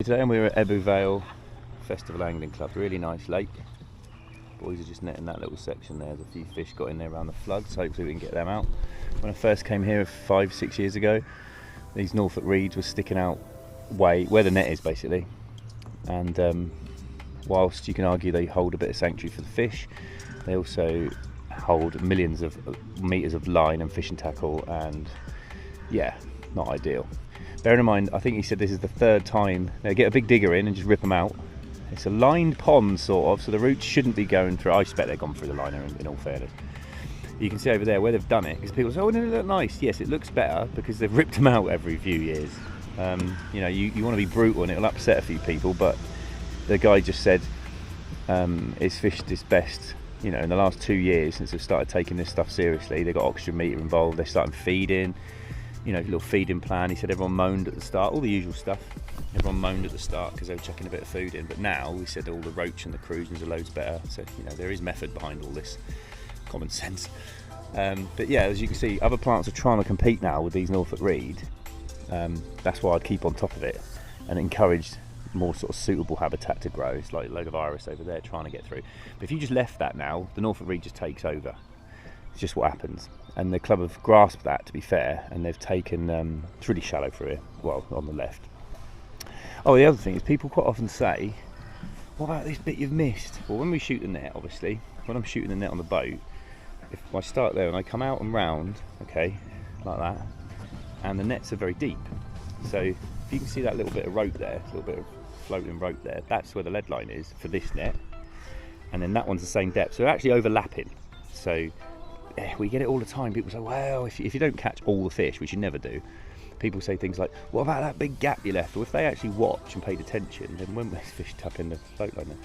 Today we're at Ebbw Vale Festival Angling Club. Really nice lake. Boys are just netting that little section there. There's a few fish got in there around the flood, so hopefully we can get them out. When I first came here 5-6 years ago, these Norfolk reeds were sticking out way where the net is basically, and whilst you can argue they hold a bit of sanctuary for the fish, they also hold millions of meters of line and fishing tackle, and yeah, not ideal. Bearing in mind, I think he said this is the third time they get a big digger in and just rip them out. It's a lined pond sort of, so the roots shouldn't be going through. I expect they've gone through the liner in all fairness. You can see over there where they've done it, because people say, oh, doesn't it look nice? Yes, it looks better because they've ripped them out every few years. You know, you want to be brutal and it'll upset a few people, but the guy just said it's fished its best, you know, in the last 2 years since they've started taking this stuff seriously. They've got oxygen meter involved, they're starting feeding, you know, little feeding plan. He said everyone moaned at the start, all the usual stuff. Everyone moaned at the start because they were chucking a bit of food in, but now we said all the roach and the cruisins are loads better. So, you know, there is method behind all this, common sense. But yeah, as you can see, other plants are trying to compete now with these Norfolk reed. That's why I'd keep on top of it and encourage more sort of suitable habitat to grow. It's like a load of iris over there trying to get through. But if you just left that now, the Norfolk reed just takes over. It's just what happens. And the club have grasped that, to be fair, and they've taken, it's really shallow through here, well, on the left. Oh, the other thing is people quite often say, what about this bit you've missed? Well, when we shoot the net, obviously, when I'm shooting the net on the boat, if I start there and I come out and round, okay, like that, and the nets are very deep. So if you can see that little bit of rope there, a little bit of floating rope there, that's where the lead line is for this net. And then that one's the same depth, so they're actually overlapping. So we get it all the time. People say, well, if you don't catch all the fish, which you never do, people say things like, what about that big gap you left? Or if they actually watch and paid attention, then when we're fish up in the float line there,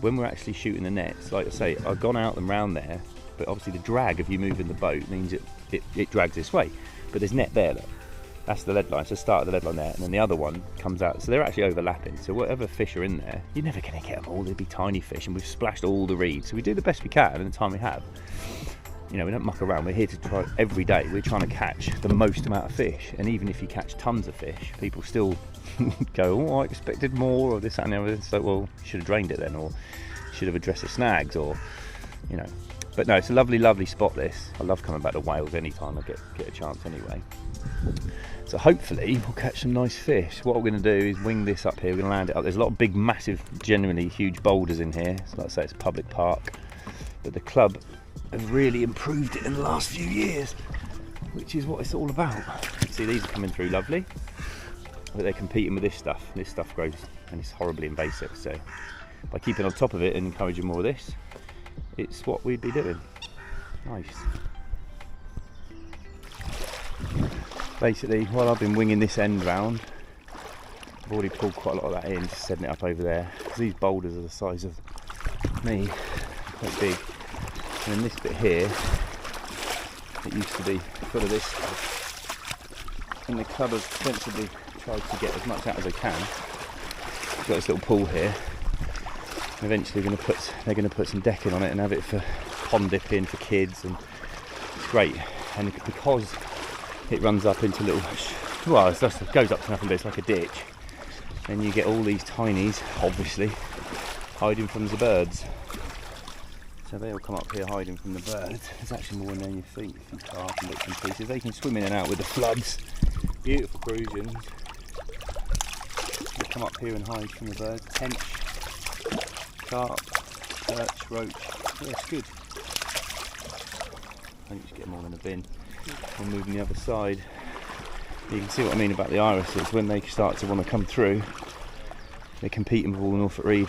when we're actually shooting the nets, like I say, I've gone out and round there, but obviously the drag of you moving the boat means it drags this way. But there's net there, look. That's the lead line, so start at the lead line there, and then the other one comes out, so they're actually overlapping. So whatever fish are in there, you're never going to get them all. There'll be tiny fish, and we've splashed all the reeds, so we do the best we can in the time we have. You know, we don't muck around. We're here to try every day. We're trying to catch the most amount of fish, and even if you catch tons of fish, people still go, oh, I expected more, or this, that, and the other. It's like, well, you should have drained it then, or should have addressed the snags, or, you know. But no, it's a lovely, lovely spot, this. I love coming back to Wales anytime I get a chance anyway. So hopefully we'll catch some nice fish. What we're going to do is wing this up here. We're going to land it up. There's a lot of big, massive, genuinely huge boulders in here. So like I say, it's a public park, but the club have really improved it in the last few years, which is what it's all about. See, these are coming through lovely, but they're competing with this stuff. This stuff grows and it's horribly invasive. So by keeping on top of it and encouraging more of this, it's what we'd be doing. Nice. Basically, while I've been winging this end round, I've already pulled quite a lot of that in, just setting it up over there. Because these boulders are the size of me, quite big. And then this bit here, it used to be full of this stuff. And the club has sensibly tried to get as much out as they can. We've got this little pool here. And eventually they're going to put some decking on it and have it for pond dipping for kids, and it's great. And because it runs up into little, well, it goes up to nothing, but it's like a ditch. And you get all these tinies, obviously, hiding from the birds. So they'll come up here hiding from the birds. There's actually more in there than you think, a few carp and bits and pieces. They can swim in and out with the floods. Beautiful cruisins. They come up here and hide from the birds. Tench, carp, perch, roach. Yeah, it's good. I think just get them all in a bin. We'll move on the other side. You can see what I mean about the irises. When they start to want to come through, they're competing with all the Norfolk reed.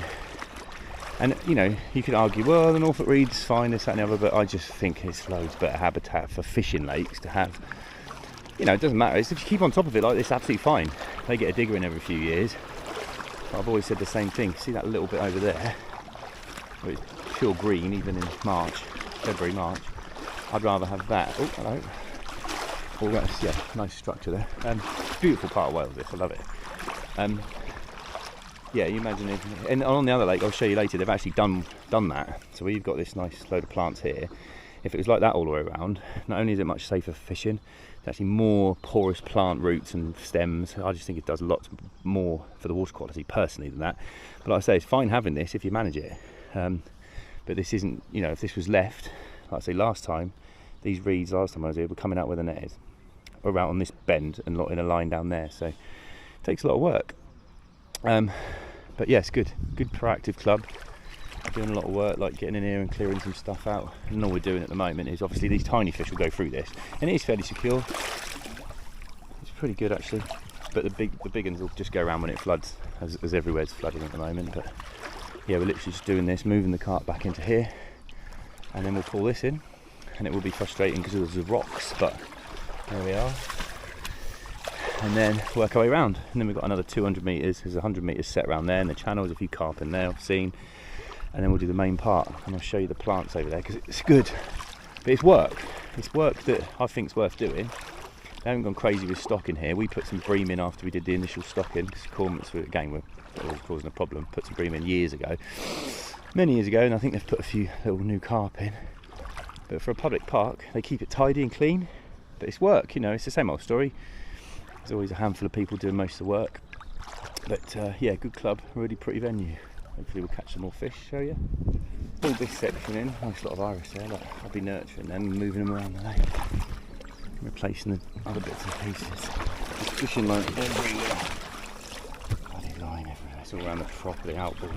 And you know, you could argue, well, the Norfolk reed's fine, this, that and the other, but I just think it's loads better habitat for fishing lakes to have. You know, it doesn't matter. If you keep on top of it like this, absolutely fine. They get a digger in every few years. I've always said the same thing. See that little bit over there? Where it's pure green, even in March, February, March. I'd rather have that. Oh, hello. Oh, that's, yeah, nice structure there. Beautiful part of Wales, this. I love it. Yeah, you imagine it, and on the other lake, I'll show you later, they've actually done that. So we've got this nice load of plants here. If it was like that all the way around, not only is it much safer for fishing, It's actually more porous plant roots and stems. I just think it does a lot more for the water quality personally than that. But like I say, it's fine having this if you manage it. But this isn't, you know, if this was left, like I say last time, these reeds last time I was here were coming out where the net is, or out on this bend and in a line down there. So it takes a lot of work. But yeah, it's good proactive club. Doing a lot of work, like getting in here and clearing some stuff out. And all we're doing at the moment is obviously these tiny fish will go through this, and it is fairly secure. It's pretty good actually, but the big ones will just go around when it floods, as everywhere's flooding at the moment. But yeah, we're literally just doing this, moving the cart back into here, and then we'll pull this in, and it will be frustrating because there's the rocks, but there we are. And then work our way around, and then we've got another 200 metres. There's 100 metres set around there, and the channel, there's a few carp in there I've seen. And then we'll do the main part, and I'll show you the plants over there because it's good. But it's work that I think is worth doing. They haven't gone crazy with stocking here. We put some bream in after we did the initial stocking because cormorants were, again, were causing a problem. Put some bream in many years ago, and I think they've put a few little new carp in. But for a public park, they keep it tidy and clean. But it's work, you know, it's the same old story. There's always a handful of people doing most of the work. But yeah, good club, really pretty venue. Hopefully we'll catch some more fish, show you. Pulled this section in, nice lot of iris there, but I'll be nurturing them and moving them around the lake. Replacing the other bits and pieces. There's fishing line everywhere. Bloody line everywhere, it's all around the property, outboard.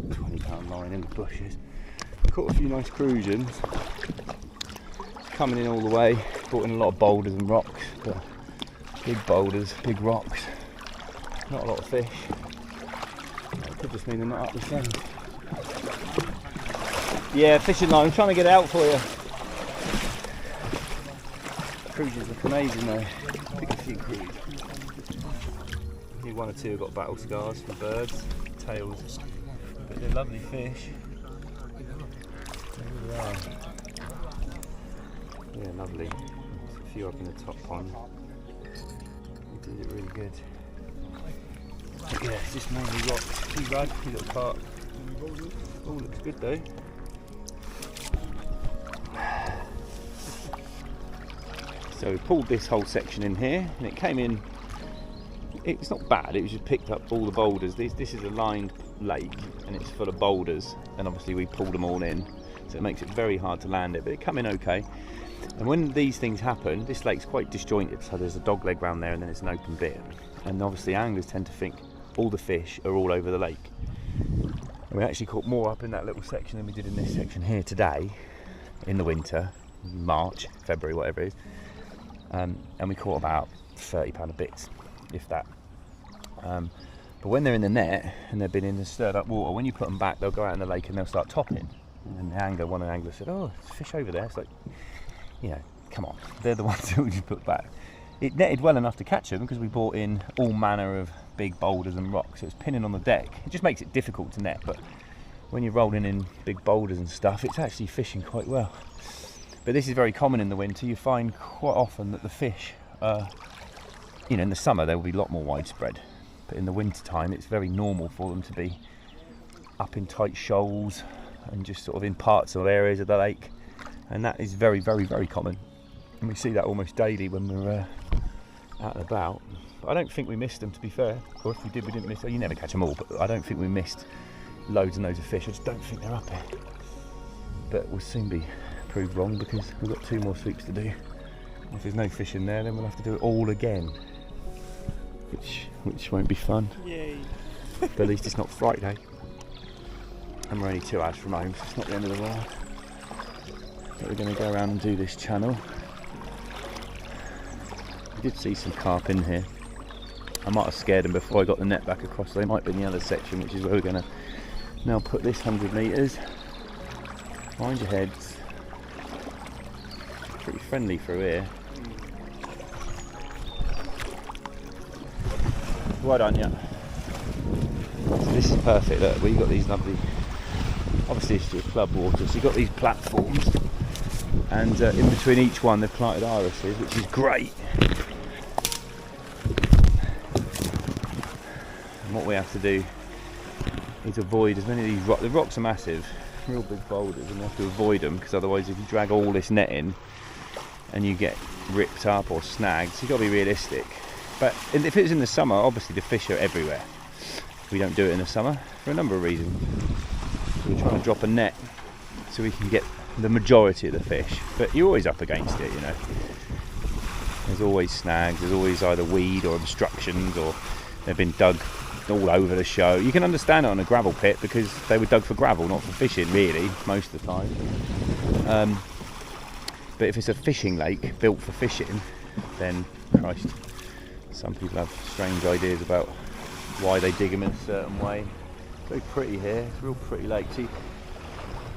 £20 line in the bushes. Caught a few nice crucians. Coming in all the way, brought in a lot of boulders and rocks, but big boulders, big rocks. Not a lot of fish. Could just mean they're not up the same. Yeah, fishing line, I'm trying to get it out for you. Cruises look amazing though. Pick a few cruises. I think one or two have got battle scars from birds, tails, but they're lovely fish. There they are. Yeah, lovely. There's a few up in the top pond. They did it really good. But yeah, it's just mainly rocks. Few rudd, few little carp. Oh, looks good though. So we pulled this whole section in here, and it came in. It's not bad. It was just picked up all the boulders. This is a lined lake, and it's full of boulders. And obviously we pulled them all in, so it makes it very hard to land it. But it come in okay. And when these things happen, this lake's quite disjointed. So there's a dog leg round there, and then it's an open bit. And obviously anglers tend to think all the fish are all over the lake. And we actually caught more up in that little section than we did in this section here today, in the winter, March, February, whatever it is. And we caught about £30 a bit, if that. But when they're in the net and they've been in the stirred up water, when you put them back, they'll go out in the lake and they'll start topping. And one angler said, "Oh, there's fish over there." It's like, you know, come on, they're the ones who you put back. It netted well enough to catch them because we brought in all manner of big boulders and rocks. So it's pinning on the deck. It just makes it difficult to net, but when you're rolling in big boulders and stuff, it's actually fishing quite well. But this is very common in the winter. You find quite often that the fish, you know, in the summer they will be a lot more widespread, but in the winter time it's very normal for them to be up in tight shoals and just sort of in parts of areas of the lake, and that is very, very, very common. And we see that almost daily when we're out and about. But I don't think we missed them, to be fair. Or if we did, we didn't miss them. You never catch them all, but I don't think we missed loads and loads of fish. I just don't think they're up here. But we'll soon be proved wrong because we've got 2 more sweeps to do. If there's no fish in there, then we'll have to do it all again, which won't be fun. Yay! But at least it's not Friday, and we're only 2 hours from home, so it's not the end of the world. But we're going to go around and do this channel. I did see some carp in here. I might have scared them before I got the net back across. They might be in the other section, which is where we're going to now put this 100 metres. Mind your heads. Pretty friendly through here. Why don't you? So this is perfect. Look, we've got these lovely. Obviously, it's just club water, so you've got these platforms, and in between each one, they've planted irises, which is great. And what we have to do is avoid as many of these rocks. The rocks are massive, real big boulders, and we have to avoid them because otherwise, if you drag all this net in, and you get ripped up or snagged, so you've got to be realistic. But if it's in the summer, obviously the fish are everywhere. We don't do it in the summer for a number of reasons. We're trying to drop a net so we can get the majority of the fish, but you're always up against it, you know. There's always snags, there's always either weed or obstructions, or they've been dug all over the show. You can understand it on a gravel pit because they were dug for gravel, not for fishing really, most of the time. But if it's a fishing lake built for fishing, then Christ, some people have strange ideas about why they dig them in a certain way. It's very pretty here, it's a real pretty lake. See,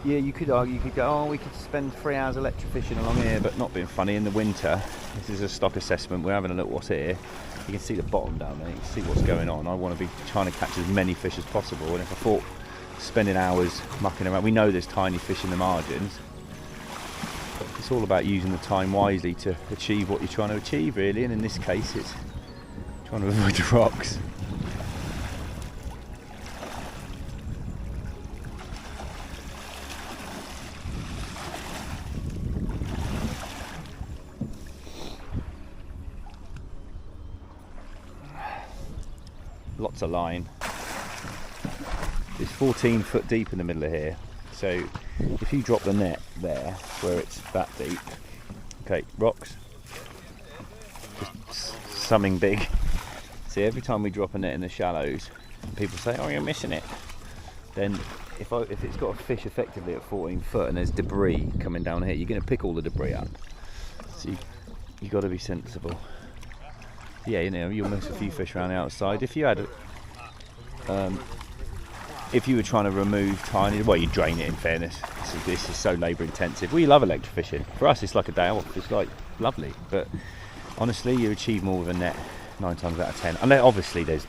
yeah, you could argue, you could go, oh, we could spend 3 hours electrofishing along here, but not being funny, in the winter, this is a stock assessment, we're having a look what's here. You can see the bottom down there, you can see what's going on. I want to be trying to catch as many fish as possible, and if I thought spending hours mucking around, we know there's tiny fish in the margins, but it's all about using the time wisely to achieve what you're trying to achieve really, and in this case it's trying to avoid the rocks. Lots of line. It's 14 foot deep in the middle of here, so if you drop the net there where it's that deep, okay, rocks, just something big. See, every time we drop a net in the shallows and people say, oh, you're missing it, then if it's got a fish effectively at 14 foot and there's debris coming down here, you're going to pick all the debris up, so you've got to be sensible. Yeah, you know, you'll miss a few fish around the outside. If you had, if you were trying to remove tiny, well, you drain it. In fairness, this is so labour intensive. We love electrofishing. For us, it's like a day off. It's like lovely. But honestly, you achieve more with a net 9 times out of 10. And then obviously, there's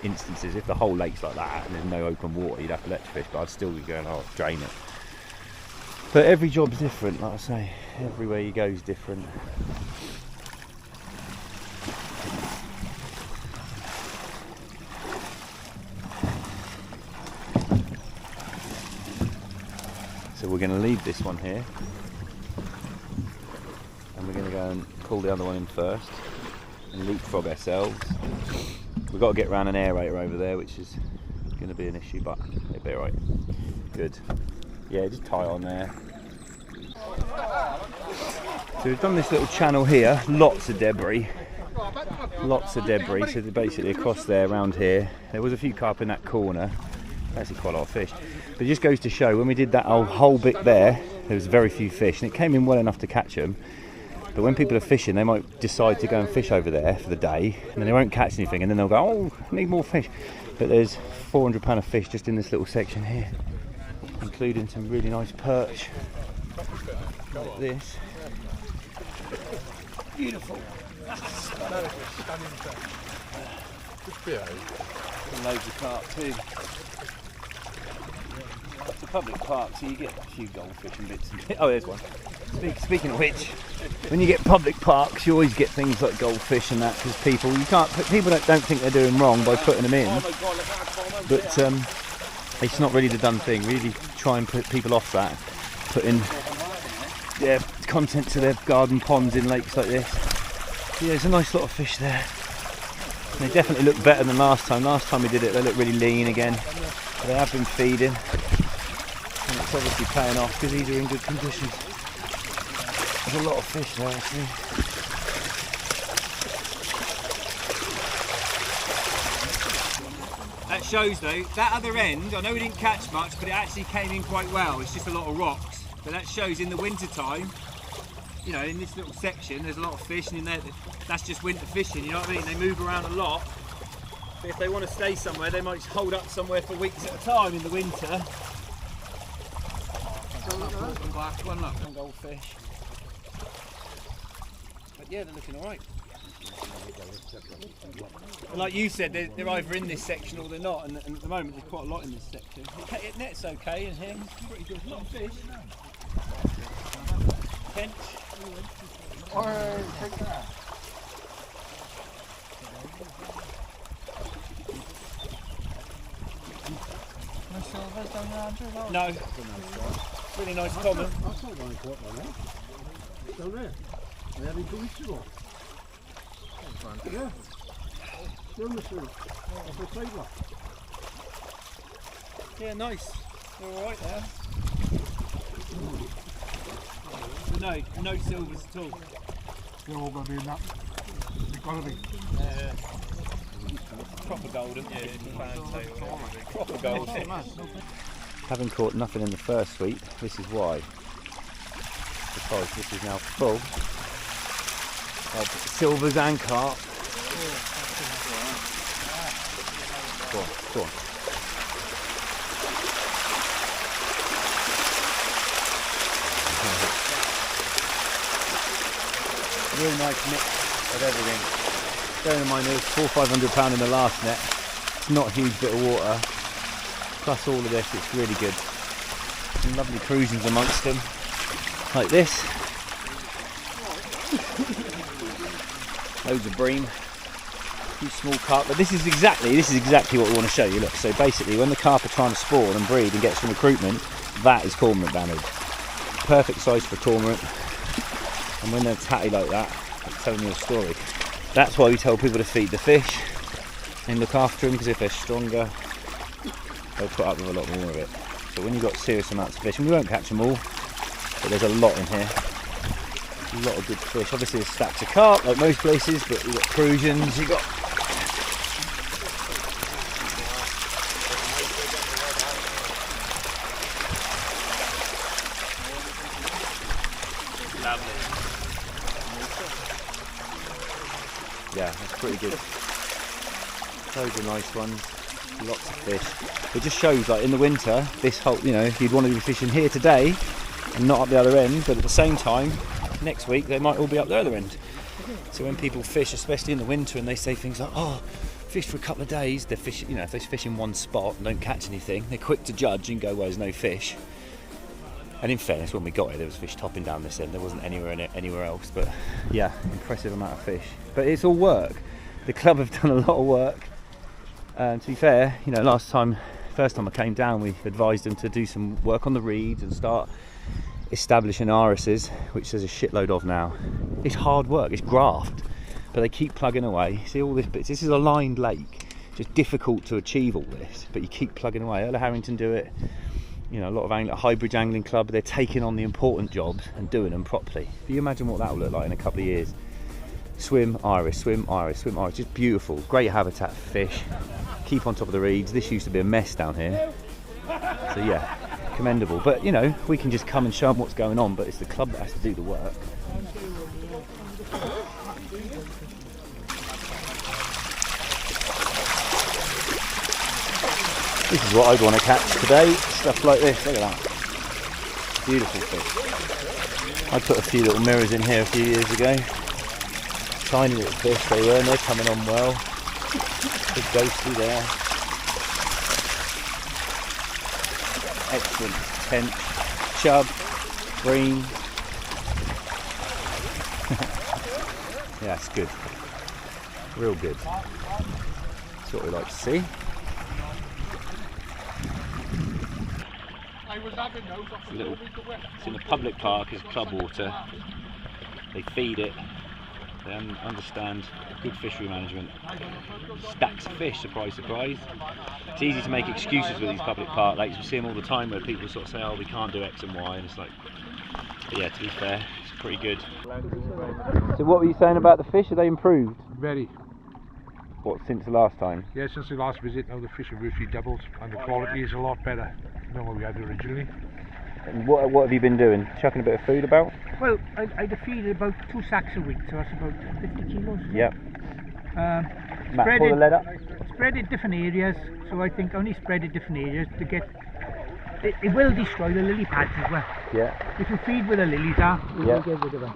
instances if the whole lake's like that and there's no open water, you'd have to electrofish. But I'd still be going, oh, drain it. But every job's different. Like I say, everywhere you go is different. So we're going to leave this one here and we're going to go and pull the other one in first and leapfrog ourselves. We've got to get around an aerator over there, which is going to be an issue, but it'll be alright. Good. Yeah, just tie it on there. So we've done this little channel here, lots of debris. Lots of debris, so basically across there, around here. There was a few carp in that corner, actually quite a lot of fish. But it just goes to show, when we did that whole bit there was very few fish, and it came in well enough to catch them. But when people are fishing, they might decide to go and fish over there for the day, and then they won't catch anything, and then they'll go, oh, I need more fish. But there's 400 pound of fish just in this little section here, including some really nice perch, like this. Beautiful. And loads of carp too. It's a public park, so you get a few goldfish and bits. Oh, there's one. Speaking of which, when you get public parks, you always get things like goldfish and that, because people don't think they're doing wrong by putting them in. But it's not really the done thing. Really try and put people off that, putting their content to their garden ponds in lakes like this. Yeah, there's a nice lot of fish there. They definitely look better than last time. Last time we did it, they look really lean again. They have been feeding, and it's obviously paying off because these are in good conditions. There's a lot of fish there actually. That shows though, that other end, I know we didn't catch much, but it actually came in quite well. It's just a lot of rocks. But that shows in the winter time, you know, in this little section, there's a lot of fish, and in there, that's just winter fishing, you know what I mean? They move around a lot. But if they want to stay somewhere, they might just hold up somewhere for weeks at a time in the winter. One goldfish. But yeah, they're looking alright. Like you said, they're either in this section or they're not, and at the moment there's quite a lot in this section. The net's okay in here, it's pretty good. A lot of fish. Tench. Take that. No. Really nice common. I saw one caught one there. Down there. Maybe 2 weeks ago. Yeah. Still missing it. Off the sidewalk. Yeah, nice. They're alright there. So no silvers at all. They're all going to be in that. They've got to be. Proper gold, isn't it? Proper gold. Having caught nothing in the first sweep, this is why. Because this is now full of silvers and carp. Go on, go on. Real nice mix of everything. Bearing in mind there was £400–500 in the last net. It's not a huge bit of water. Plus all of this, it's really good. Some lovely cruisings amongst them, like this. Loads of bream, a few small carp. But this is exactly what we want to show you. Look, so basically, when the carp are trying to spawn and breed and get some recruitment, that is cormorant damage. Perfect size for cormorant. And when they're tatty like that, it's telling you a story. That's why we tell people to feed the fish and look after them, because if they're stronger, they'll put up with a lot more of it. So when you've got serious amounts of fish, and we won't catch them all, but there's a lot in here. A lot of good fish. Obviously there's stacks of carp like most places, but you've got crusions, you've got yeah, that's pretty good. Loads of nice ones, lots of fish. It just shows, like in the winter, this whole, you know, you'd want to be fishing here today and not up the other end, but at the same time, next week they might all be up the other end. So when people fish, especially in the winter, and they say things like, oh, fish for a couple of days, they're fishing, you know, if they fish in one spot and don't catch anything, they're quick to judge and go, well, there's no fish. And in fairness, when we got here, there was fish topping down this end. There wasn't anywhere else. But yeah, impressive amount of fish. But it's all work. The club have done a lot of work. And to be fair, you know, first time I came down, we advised them to do some work on the reeds and start establishing arises, which there's a shitload of now. It's hard work. It's graft, but they keep plugging away. See all this bits. This is a lined lake. It's just difficult to achieve all this, but you keep plugging away. Earl Harrington do it. You know, a lot of Highbridge Angling Club, they're taking on the important jobs and doing them properly. Can you imagine what that will look like in a couple of years? Swim, iris, swim, iris, swim, iris. Just beautiful. Great habitat for fish. Keep on top of the reeds. This used to be a mess down here. So yeah, commendable. But you know, we can just come and show them what's going on, but it's the club that has to do the work. This is what I'd want to catch today, stuff like this, look at that. Beautiful fish. I put a few little mirrors in here a few years ago. Tiny little fish they were, and they're coming on well. Big ghosty there. Excellent tench, chub, bream. Yeah, it's good. Real good. That's what we like to see. It's in a public park, it's club water. They feed it, they understand good fishery management. Stacks of fish, surprise, surprise. It's easy to make excuses with these public park lakes. We see them all the time where people sort of say, oh, we can't do X and Y, and it's like, but yeah, to be fair, it's pretty good. So what were you saying about the fish? Have they improved? Very. What, since the last time? Yeah, since the last visit, now the fish have virtually doubled, and the quality is a lot better than what we had originally. And what have you been doing? Chucking a bit of food about? Well, I'd feed about 2 sacks a week, so that's about 50 kilos. Yep. Matt, pull the lead up. Spread it different areas, so I think only spread it different areas to get... It will destroy the lily pads as well. Yeah. If you feed where the lilies are, you will get rid of them.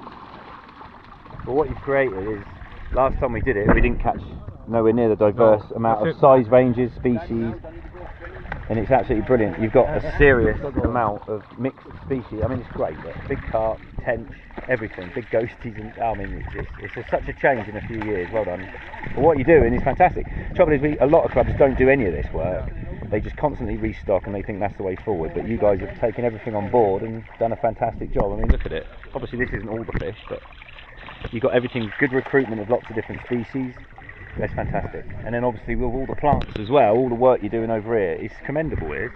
Well, what you've created is, last time we did it, we didn't catch nowhere near the diverse amount of size ranges, species, and it's absolutely brilliant. You've got a serious amount of mixed species. I mean, it's great. Big carp, tench, everything, big ghosties, and I mean, it's such a change in a few years. Well done. But what you're doing is fantastic. The trouble is, a lot of clubs don't do any of this work. They just constantly restock and they think that's the way forward. But you guys have taken everything on board and done a fantastic job. I mean, look at it. Obviously, this isn't all the fish, but you've got everything, good recruitment of lots of different species. That's fantastic. And then obviously with all the plants as well, all the work you're doing over here is commendable here.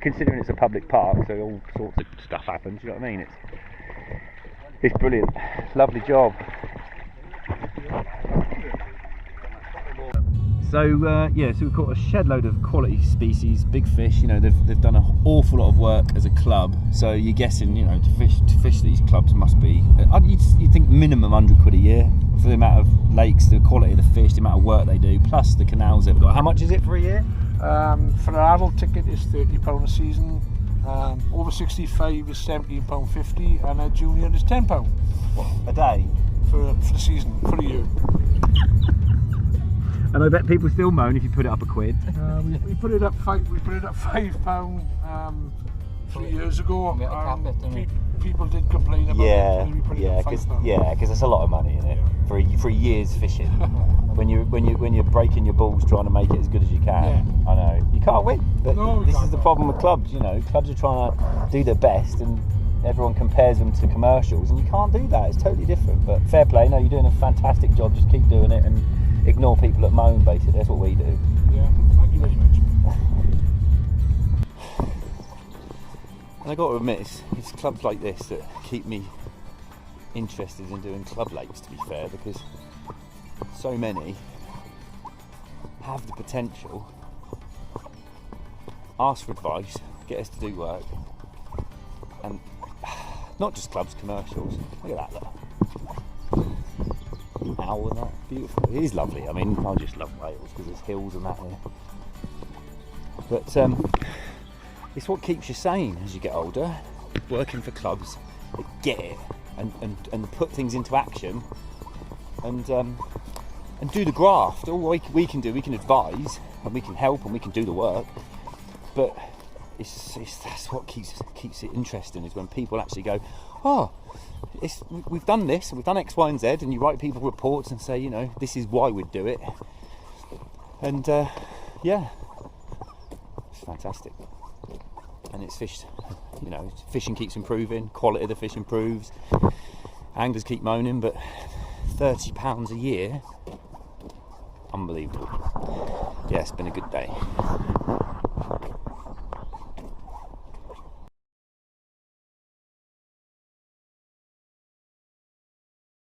Considering it's a public park, so all sorts of stuff happens, you know what I mean? It's brilliant. Lovely job. So yeah, so we've got a shed load of quality species, big fish. You know, they've done an awful lot of work as a club. So you're guessing, you know, to fish these clubs must be, you'd think minimum 100 quid a year for the amount of lakes, the quality of the fish, the amount of work they do, plus the canals they've got. How much is it for a year? For an adult ticket is £30 a season. Over 65 is £17.50, and a junior is £10 A day? for the season, for the year. And I bet people still moan if you put it up a quid. We put it up £5 3 years ago. People did complain about it. We put it up £5. Because it's a lot of money in it for a year's fishing. when you're breaking your balls trying to make it as good as you can. I know you can't win, but this is the problem with clubs. You know, clubs are trying to do their best, and everyone compares them to commercials, and you can't do that. It's totally different. But fair play. No, you're doing a fantastic job. Just keep doing it and ignore people that moan. Basically, that's what we do. Yeah, thank you very much. And I got to admit, it's clubs like this that keep me interested in doing club lakes, to be fair, because so many have the potential, ask for advice, get us to do work, and not just clubs, commercials. Look at that, look. Owl and that, beautiful. It is lovely. I mean, I just love Wales because there's hills and that here. But it's what keeps you sane as you get older, working for clubs that get it and put things into action and do the graft. All we can do, we can advise and we can help and we can do the work, but that's what keeps it interesting, is when people actually go, oh, we've done this, we've done X, Y and Z, and you write people reports and say, you know, this is why we'd do it, and yeah, it's fantastic. And it's fished, you know, fishing keeps improving, quality of the fish improves, anglers keep moaning, but £30 a year, unbelievable. Yeah, it's been a good day.